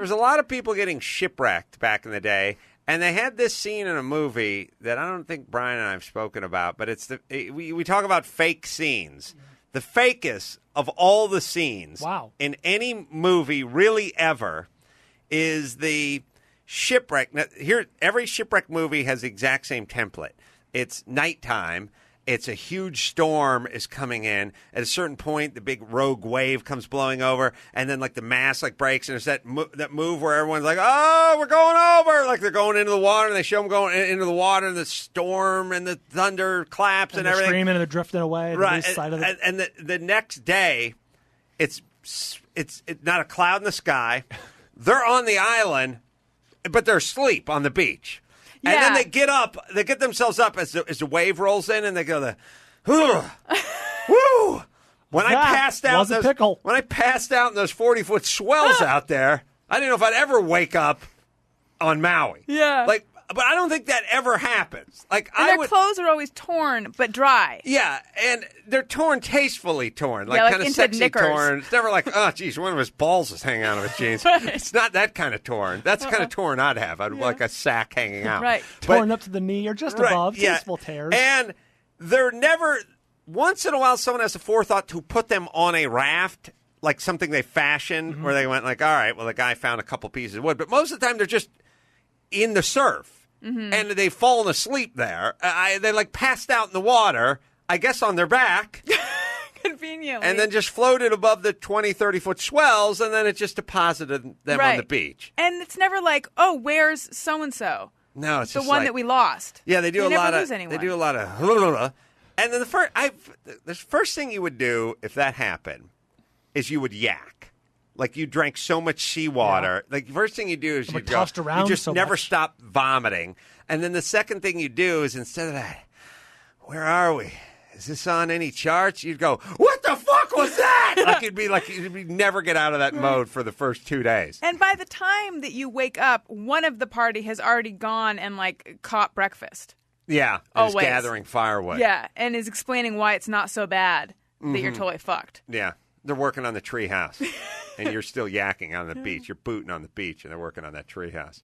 There was a lot of people getting shipwrecked back in the day, and they had this scene in a movie that I don't think Brian and I have spoken about, but we talk about fake scenes. The fakest of all the scenes in any movie really ever is the shipwreck. Now, here, every shipwreck movie has the exact same template. It's nighttime. It's a huge storm is coming in. At a certain point, the big rogue wave comes blowing over, and then like the mast like breaks, and there's that move where everyone's like, "Oh, we're going over!" Like they're going into the water, and they show them going into the water, and the storm and the thunder claps and everything, screaming and they're drifting away. Right, side of it. And the next day, it's not a cloud in the sky. They're on the island, but they're asleep on the beach. And then they get up, they get themselves up as the wave rolls in, and they go, whoo! When I passed out in those 40-foot swells out there, I didn't know if I'd ever wake up on Maui. Yeah. But I don't think that ever happens. And their clothes are always torn but dry. Yeah, and they're torn tastefully torn, like kind of sexy knickers. torn. It's never like, oh, geez, one of his balls is hanging out of his jeans. Right. It's not that kind of torn. That's the kind of torn I'd have. I'd like a sack hanging out. Right. Torn up to the knee or just above. Tasteful tears. And they're never, once in a while, someone has the forethought to put them on a raft, like something they fashioned, where they went like, all right, well, the guy found a couple pieces of wood. But most of the time, they're just in the surf. Mm-hmm. And they've fallen asleep there. They passed out in the water, I guess on their back. Conveniently. And then just floated above the 20, 30-foot swells, and then it just deposited them on the beach. And it's never like, oh, where's so-and-so? No, it's the just one that we lost. Yeah, they do a lot of. Anyone. They do a lot of. And then the first thing you would do if that happened is you would yak. Like you drank so much seawater. Yeah. Like the first thing you do is you just never stop vomiting. And then the second thing you do is instead of that, where are we? Is this on any charts? You'd go, what the fuck was that? you'd never get out of that mode for the first 2 days. And by the time that you wake up, one of the party has already gone and caught breakfast. Yeah, is gathering firewood. Yeah, and is explaining why it's not so bad that you're totally fucked. Yeah. They're working on the treehouse, and you're still yakking on the beach. You're booting on the beach, and they're working on that treehouse.